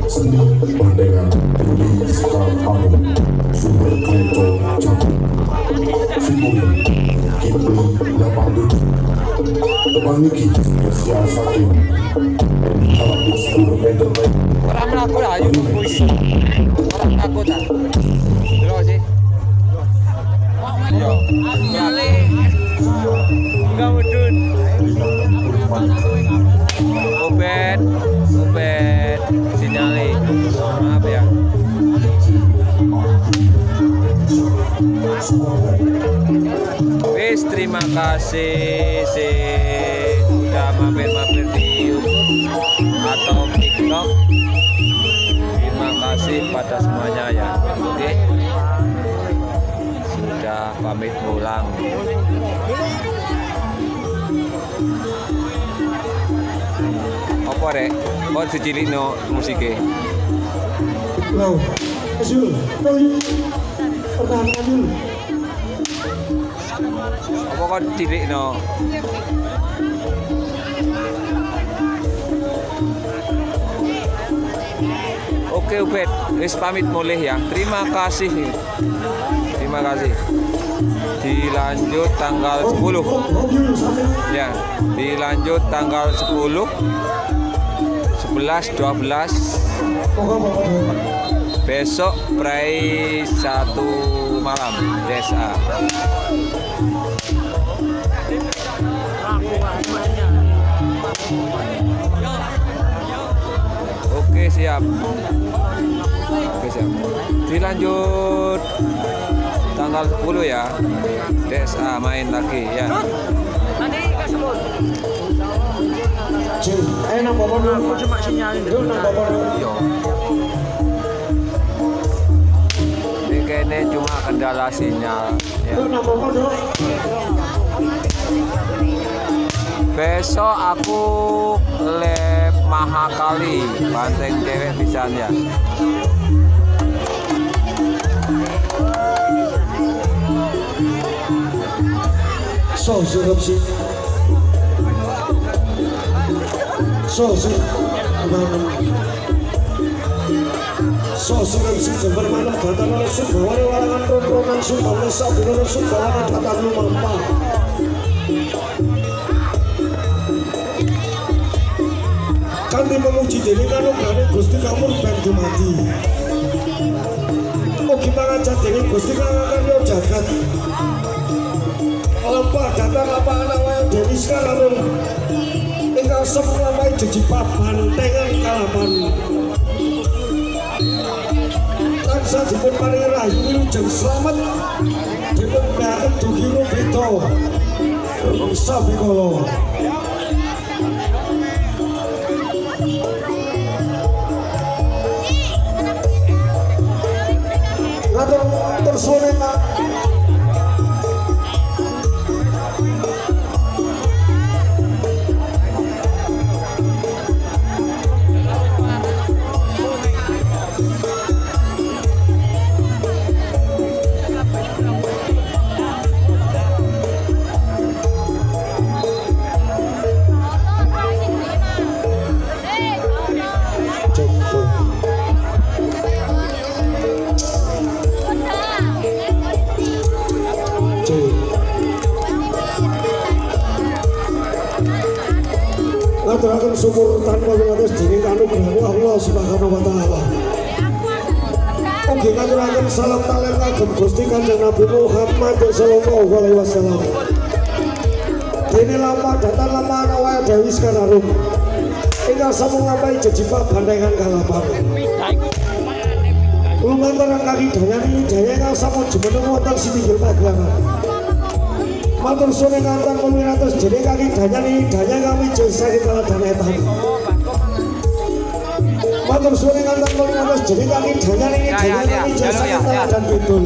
seni pandangan tinggi sekal amu sumber kreco campur simuli kipli lapandu tebang iki siasatin habis independen orang melaku lah yuk puisi orang melaku dah terus sih yo enggak mudun ubed sinyali maaf ya wis terima kasih sudah mampir-mampir di YouTube atau TikTok. Terima kasih pada semuanya ya. Oke. Sudah pamit pulang. Apa rek? Kok secilikno musike? Loh, Azul, pertahankan dulu. Apa kok cilikno? Oke Ubed, wis pamit mulih ya. Terima kasih. Terima kasih. Dilanjut tanggal 10. Ya, dilanjut tanggal 10, 11, 12. Besok prai 1 malam desa. Oke siap. Oke siap. Dilanjut tanggal 10 ya. Desa main lagi ya. Nanti nggak sebut. Cing, nang bapak dulu. Aku cuma sinyalin. Nang bapak dulu. Yo. Ini kayaknya cuma kendala sinyal ya. Nang bapak dulu. Besok aku lab Mahakali banteng cewek pisan ya. So, siap sih. So, sih. So, siap sih. Sebagaimana kata langsung bahwa warangan rombongan sumpah lesap dengan sumpah kata lu mampa. Kanti memuji diri kanu kane Gusti Kamur ben dumati. Mugi pangacat diri Gusti Kang yo jagat. Lempah datang apa anak wayang Dewi sekarang ingkang semlamai jejipat bantengan kalapan tansah dipun paringi rahayu wilujeng slamet dipun ndhaken dugi rubeda sabikala ngatur suwun Pak. Ngaturaken syukur tanpa luwes dening kanugrahan Allah Subhanahu wa taala. Ugi ngaturaken salam talem kagem Gusti Kanjeng Nabi Muhammad sallallahu alaihi wasallam. Dene lama datang lama ana waya Dewi Sekarang. Ingkang sampun nglampahi jejibak bandengan kalapan. Lumantar kaki dayani jaya ingkang sampun jumeneng wonten Sitinggil Magelangan. Matur suwun kantan peminatos jeneng kaki danyani danya kami jasa kita danetan. Matur suwun kantan peminatos jeneng kaki danyani danya kami jasa kita dan bidul.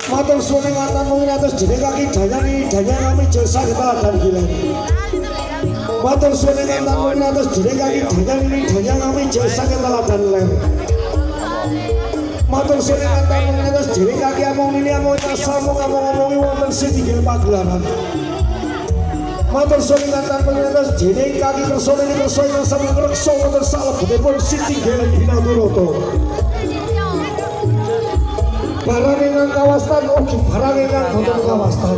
Matur suwun kantan peminatos jeneng kaki danyani danya kami jasa kita dan gilen. Matur suwun kantan peminatos jeneng kaki danyani danya kami jasa kita dan lem. Matur suwun kantan peminatos jeneng kaki among ini among nyasamo ngomong-ngomongi wonten Sitinggil Magelangan. Matur suwun kantan peminatos jeneng kaki kersa ini kersa yang sami ngreksa wonten salebet sagedipun Siti Geleng Binaturoto. Barang ingkang kawastan ugi barang ingkang boten kawastan.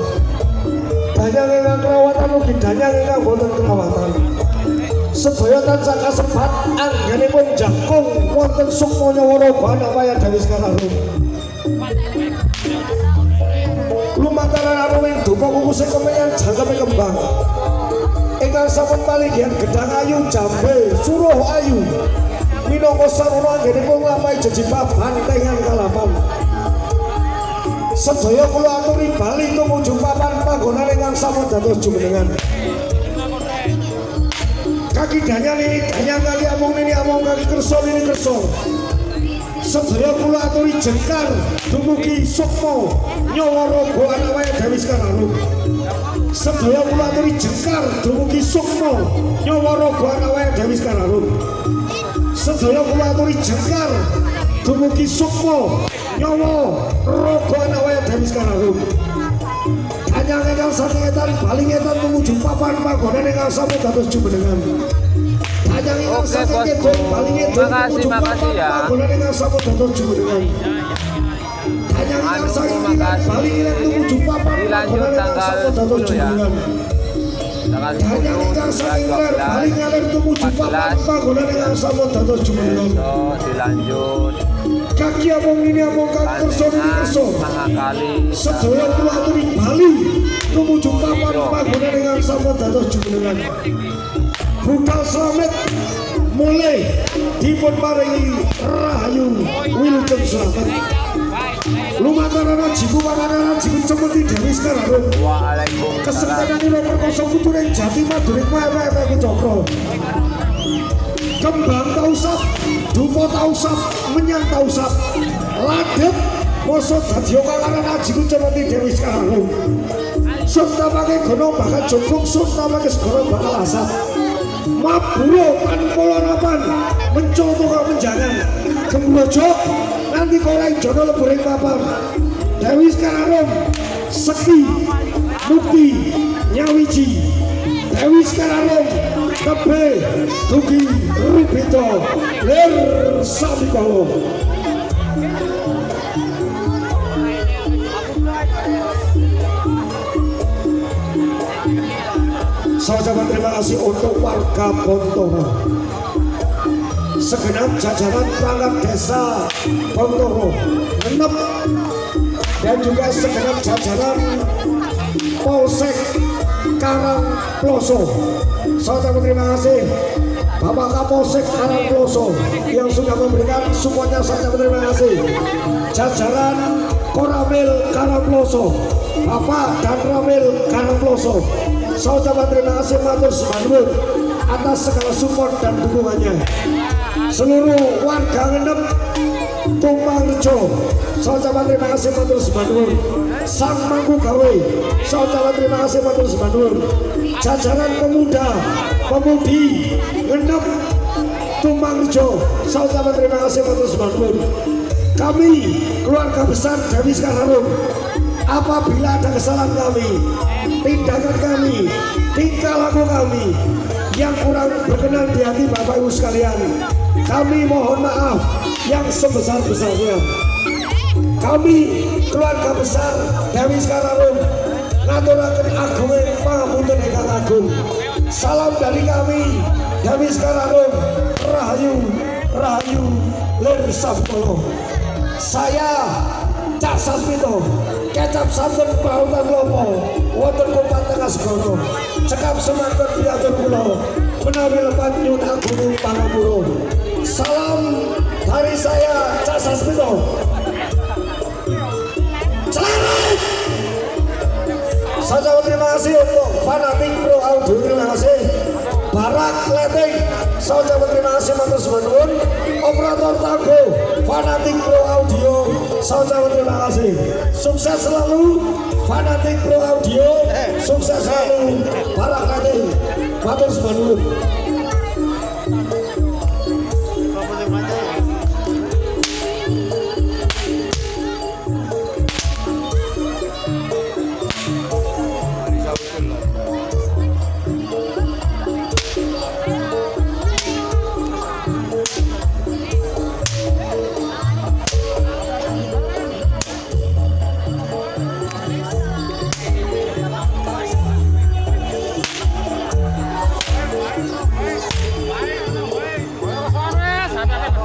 Danyang ingkang kerawatan ugi danyang ingkang boten kerawatan. Sedaya tansah kasebat anggenipun jangkung wonten sukma nyawara Banawaya Dewi Sekararo. Lumantar aruwing dupa kukusing kemenyan jangkepe kembang. Ingkang sampun paligyan gedang ayu jambe suruh ayu. Minangka sarana anggenipun nglampahi jejibah bantengan kalapan. Sedaya kula aturi bali tumuju papan panggonan ingkang sampun dados jumenengan. Kaki danyang ini danyang, kaki among ini among, kaki kerso ini kerso. Sedaya kula aturi jengkar dumugi sukma nyawara Banawaya Dewi Sekararo. Sedaya kula aturi jengkar dumugi sukma nyawara Banawaya Dewi Sekararo. Sedaya kula aturi jengkar dumugi sukma nyawara Banawaya Dewi Sekararo. Danyang ingkang satingetan baling etan tumuju papan panggonan ingkang sampun dados jumenengan. Danyang ingkang satingetan baling etan tumuju papan panggonan ingkang sampun dados jumenengan. Danyang ingkang satingetan baling etan tumuju papan panggonan ingkang sampun dados jumenengan. Danyang ingkang satingetan baling etan tumuju papan panggonan ingkang sampun dados jumenengan. Dilanjut Kaki among ini among, kaki kerso ini kerso. Sedaya kula aturi bali tumuju papan panggonan ingkang sampun dados jumenengan. Budal slamet mulai dipun paringi rahayu wilujeng slamet. Lumantar ana jiku panganan jiku cemeti Dewi Sekararo. Waalaikumsalam. Kesentenganipun perkoso puturing jati maduring mewe cakra. Kembang tausap, dupa tausap, menyang tausap, ladep, moso dadya kanganan ajiku cemeti Dewi Sekararo. Suntamake gono bakal jongkong, suntamake segoro bakal asap. Maburo panpola rapan, mencoto kau menjangan. Gembrojok, nanti koreng jono leburing papan. Dewi Sekararo, seki, mukti, nyawiji. Dewi Sekararo, tebe, dugi, rubito, lir, sabikolo. Saya ucapkan terima kasih untuk warga Bontoro, segenap jajaran perangkat desa Bontoro, Genep, dan juga segenap jajaran Polsek Karangploso. Saya ucapkan terima kasih Bapak Kapolsek Karangploso yang sudah memberikan supportnya. Saya ucapkan terima kasih jajaran Koramil Karangploso, Bapak dan Ramil Karangploso. Saya ucapkan terima kasih matur suwun atas segala support dan dukungannya. Seluruh warga Genep Tumpangrejo, saya ucapkan terima kasih matur suwun. Sang Mangku Gawe, saya ucapkan terima kasih matur suwun. Jajaran pemuda, pemudi Genep Tumpangrejo, saya ucapkan terima kasih matur suwun. Kami keluarga besar Dewi Sekararo, apabila ada kesalahan kami, tindakan kami, tingkah laku kami yang kurang berkenan di hati Bapak Ibu sekalian, kami mohon maaf yang sebesar-besarnya. Kami keluarga besar Dewi Sekararo ngaturaken agunging pangapunten ingkang agung. Salam dari kami Dewi Sekararo, rahayu rahayu lir sabkala. Saya Cak Sasmito, kecap santen pautan lopo, wonten Kupat Tengah Segono, cekap semanten piatur kula, menawi lepat nyun agung pangapura. Salam dari saya Cak Sasmito. Selamat. Saya terima kasih untuk fanatik pro audio, terima kasih. Barak Leting, saya ucapkan terima kasih matur suwun. Operator Tanggo, fanatik pro audio, saya ucapkan terima kasih. Sukses selalu fanatik pro audio, sukses selalu Barak Leting, matur suwun.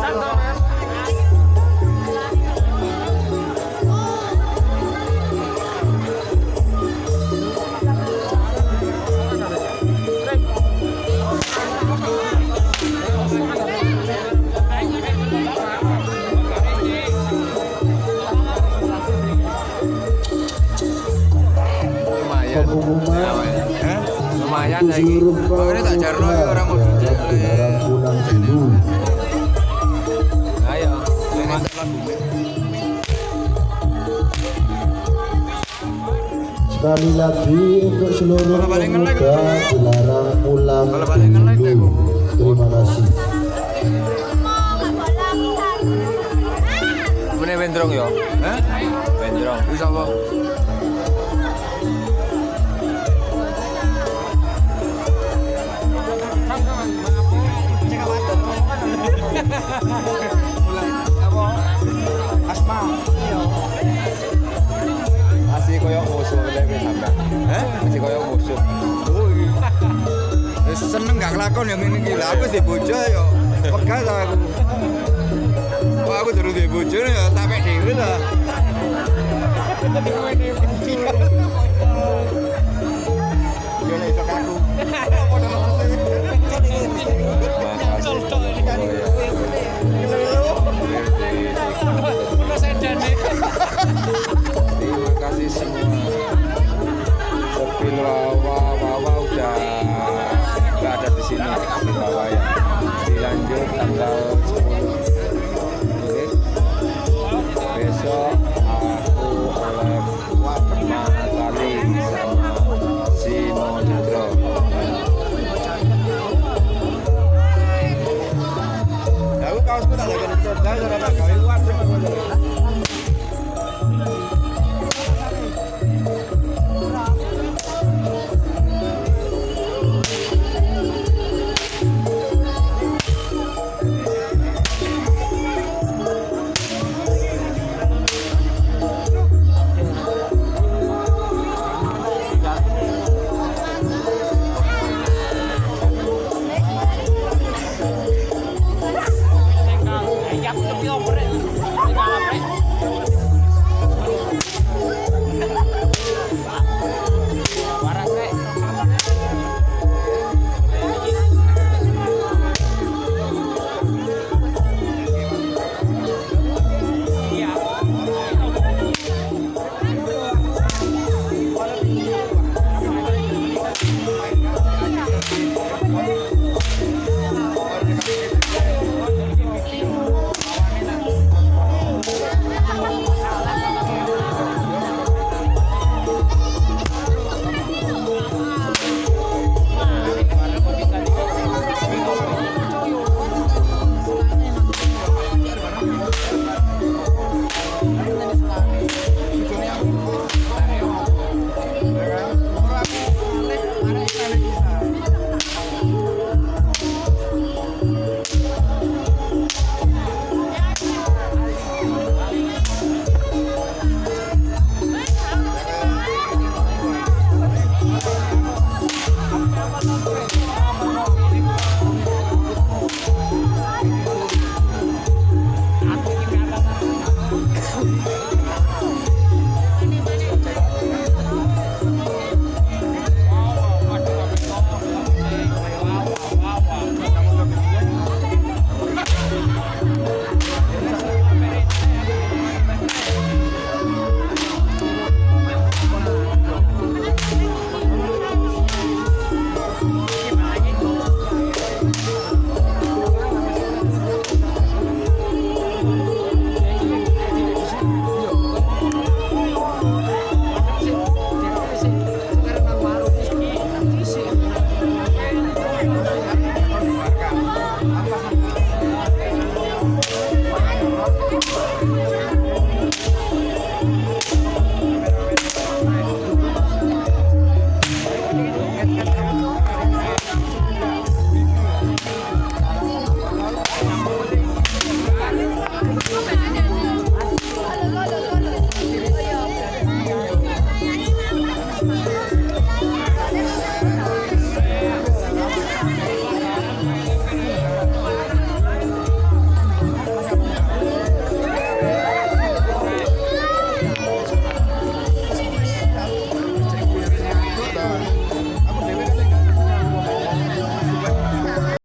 Lumayan. Pengumuman Lumayan untuk lagi. seluruh Pokoknya tak jarno ya orang mau pemuda duduk. dilarang pulang dulu. Ayo. Sekali lagi untuk seluruh Kalau balik nge-like pemuda dilarang pulang Kalau balik nge-like dulu. Terima kasih. Mana Wendrong ya? Hah? Wendrong. Bisa apa? Asma. Masih koyok musuh lebih sampai. Hah? Masih koyok musuh. Wis seneng gak ngelakon yang ini gila. Aku sih bojo ya. Pegas aku. Wah, aku terus di bojo ya, tapi dhewe ta. Yo nek iso kaku. Terima kasih semua. Sepil wawa udah nggak ada di sini. Sepil wawa ya. Dilanjut tanggal 10. Oke. Besok aku oleh matali sama si Monjadro. Aku kaosku tak lagi coba cara tak gawe kuat. Yang lebih over